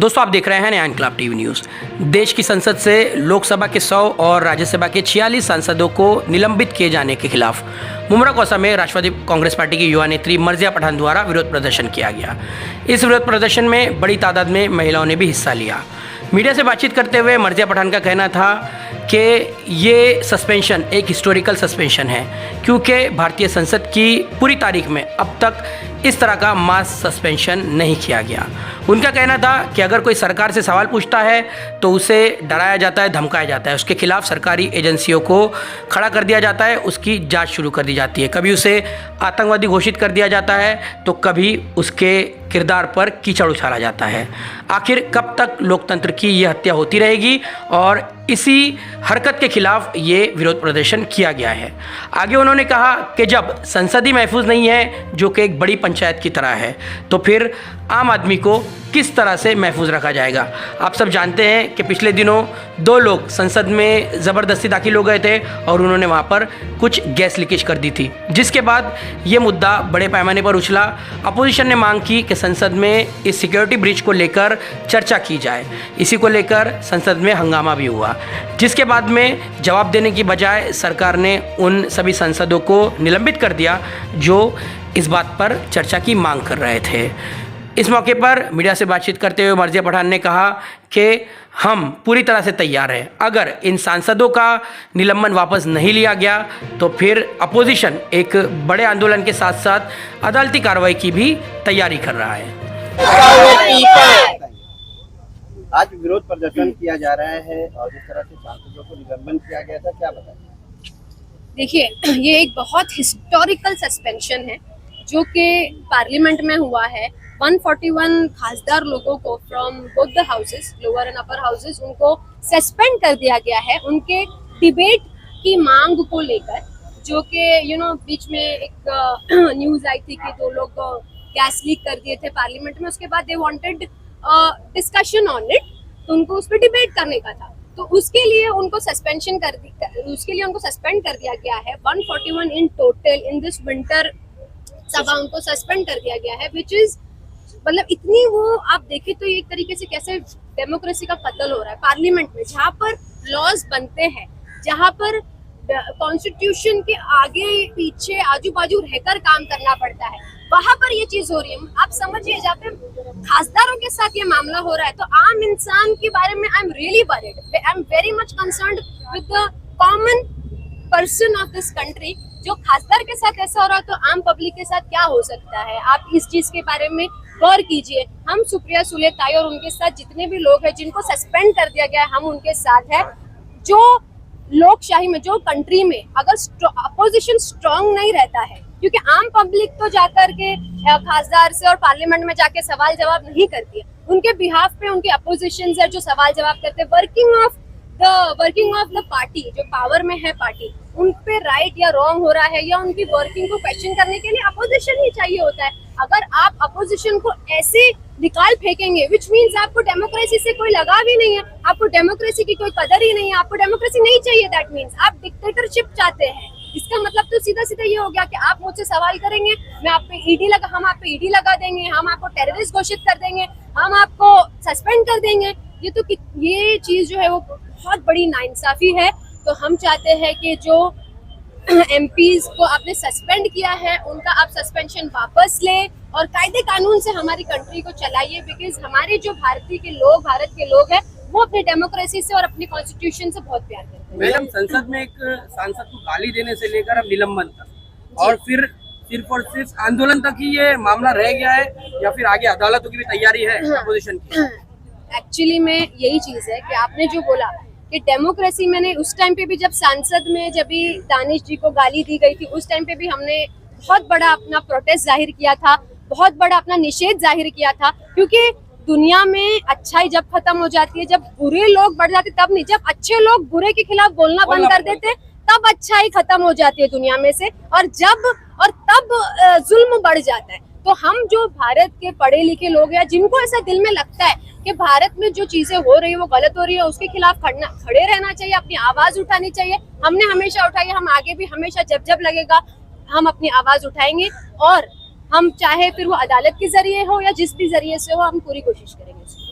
दोस्तों, आप देख रहे हैं नया इनकलाब टीवी न्यूज़। देश की संसद से लोकसभा के 100 और राज्यसभा के 46 सांसदों को निलंबित किए जाने के खिलाफ मुमरा कौसा में राष्ट्रवादी कांग्रेस पार्टी की युवा नेत्री मर्जिया पठान द्वारा विरोध प्रदर्शन किया गया। इस विरोध प्रदर्शन में बड़ी तादाद में महिलाओं ने भी हिस्सा लिया। मीडिया से बातचीत करते हुए मर्जिया पठान का कहना था कि ये सस्पेंशन एक हिस्टोरिकल सस्पेंशन है, क्योंकि भारतीय संसद की पूरी तारीख में अब तक इस तरह का मास सस्पेंशन नहीं किया गया। उनका कहना था कि अगर कोई सरकार से सवाल पूछता है तो उसे डराया जाता है, धमकाया जाता है, उसके खिलाफ सरकारी एजेंसियों को खड़ा कर दिया जाता है, उसकी जांच शुरू कर दी जाती है। कभी उसे आतंकवादी घोषित कर दिया जाता है तो कभी उसके किरदार पर कीचड़ उछाला जाता है। आखिर कब तक लोकतंत्र की ये हत्या होती रहेगी, और इसी हरकत के खिलाफ ये विरोध प्रदर्शन किया गया है। आगे उन्होंने कहा कि जब संसद ही महफूज नहीं है, जो कि एक बड़ी पंचायत की तरह है, तो फिर आम आदमी को किस तरह से महफूज रखा जाएगा। आप सब जानते हैं कि पिछले दिनों 2 लोग संसद में ज़बरदस्ती दाखिल हो गए थे और उन्होंने वहाँ पर कुछ गैस लीकेज कर दी थी, जिसके बाद ये मुद्दा बड़े पैमाने पर उछला। अपोजिशन ने मांग की कि संसद में इस सिक्योरिटी ब्रीच को लेकर चर्चा की जाए। इसी को लेकर संसद में हंगामा भी हुआ, जिसके बाद में जवाब देने की बजाय सरकार ने उन सभी सांसदों को निलंबित कर दिया जो इस बात पर चर्चा की मांग कर रहे थे। इस मौके पर मीडिया से बातचीत करते हुए मर्जिया पठान ने कहा कि हम पूरी तरह से तैयार हैं। अगर इन सांसदों का निलंबन वापस नहीं लिया गया तो फिर अपोजिशन एक बड़े आंदोलन के साथ साथ अदालती कार्रवाई की भी तैयारी कर रहा है। आज विरोध प्रदर्शन किया जा रहा है और जिस तरह से सांसदों को निलंबन किया गया था, क्या बताएं? देखिए, ये एक बहुत हिस्टोरिकल सस्पेंशन है जो कि पार्लियामेंट में हुआ है। 141 खासदार लोगों को from both the houses, lower and upper houses, उनको सस्पेंड कर दिया गया है उनके डिबेट की मांग को लेकर, जो कि बीच में एक न्यूज आई थी कि 2 लोग गैस लीक कर दिए थे पार्लियामेंट में। उसके बाद they wanted discussion on it, तो उनको उस पर डिबेट करने का था, तो उसके लिए उनको सस्पेंड कर दिया गया है। 141 in total in this winter सभा उनको सस्पेंड कर दिया गया है, विच इज मतलब इतनी वो आप देखें तो एक तरीके से कैसे डेमोक्रेसी का कत्ल हो रहा है पार्लियामेंट में, जहाँ पर लॉज बनते हैं, जहाँ पर कॉन्स्टिट्यूशन के आगे पीछे आजू बाजू रहकर काम करना पड़ता है, वहां पर ये चीज हो रही है। आप समझिए, जहाँ पे खासदारों के साथ ये मामला हो रहा है, तो आम इंसान के बारे में I am really worried, I am very much concerned with the common person of this country. जो खासदार के साथ ऐसा हो रहा है तो आम पब्लिक के साथ क्या हो सकता है? आप इस चीज के बारे में गौर कीजिए। हम सुप्रिया सुले ताई और उनके साथ जितने भी लोग हैं जिनको सस्पेंड कर दिया गया है, हम उनके साथ है। जो लोकशाही में, जो कंट्री में अगर अपोजिशन स्ट्रांग नहीं रहता है, क्योंकि आम पब्लिक तो जाकर के खासदार से और पार्लियामेंट में जाके सवाल जवाब नहीं करती है, उनके बिहाफ पे उनके अपोजिशन है जो सवाल जवाब करते हैं। वर्किंग ऑफ द पार्टी, जो पावर में है पार्टी, उन पे राइट या रॉन्ग हो रहा है या उनकी वर्किंग को क्वेश्चन करने के लिए अपोजिशन ही चाहिए होता है। अगर आप अपोजिशन को ऐसे निकाल फेंकेंगे, विच मीन्स आपको डेमोक्रेसी से कोई लगाव ही नहीं है, आपको डेमोक्रेसी की कोई कदर ही नहीं है, आपको डेमोक्रेसी नहीं चाहिए। दैट मीन्स आप डिक्टेटरशिप चाहते हैं। इसका मतलब तो सीधा सीधा ये हो गया कि आप मुझसे सवाल करेंगे, हम आप पे ईडी लगा देंगे, हम आपको टेररिस्ट घोषित कर देंगे, हम आपको सस्पेंड कर देंगे। ये चीज जो है वो बहुत बड़ी नाइंसाफी है। तो हम चाहते हैं कि जो एमपीज को आपने सस्पेंड किया है, उनका आप सस्पेंशन वापस लें और कायदे कानून से हमारी कंट्री को चलाइए, बिकॉज हमारे जो भारत के लोग हैं, वो अपने डेमोक्रेसी से और अपने कॉन्स्टिट्यूशन से बहुत प्यार करते हैं। मैडम, संसद में एक सांसद को गाली देने से लेकर अब निलंबन तक, और फिर सिर्फ और सिर्फ आंदोलन तक ही ये मामला रह गया है, या फिर आगे अदालतों की भी तैयारी है अपोजिशन की? एक्चुअली में यही चीज है कि आपने जो बोला कि डेमोक्रेसी, मैंने उस टाइम पे भी जब सांसद में जब भी दानिश जी को गाली दी गई थी, उस टाइम पे भी हमने बहुत बड़ा अपना प्रोटेस्ट जाहिर किया था, बहुत बड़ा अपना निषेध जाहिर किया था। क्योंकि दुनिया में अच्छाई जब खत्म हो जाती है, जब बुरे लोग बढ़ जाते, तब नहीं, जब अच्छे लोग बुरे के खिलाफ बोलना बंद कर देते, तब अच्छाई खत्म हो जाती है दुनिया में से, और तब जुल्म बढ़ जाता है। तो हम जो भारत के पढ़े लिखे लोग हैं, जिनको ऐसा दिल में लगता है कि भारत में जो चीजें हो रही है वो गलत हो रही है, उसके खिलाफ खड़े रहना चाहिए, अपनी आवाज उठानी चाहिए। हमने हमेशा उठाई है, हम आगे भी हमेशा जब लगेगा हम अपनी आवाज उठाएंगे, और हम चाहे फिर वो अदालत के जरिए हो या जिस भी जरिए से हो, हम पूरी कोशिश करेंगे।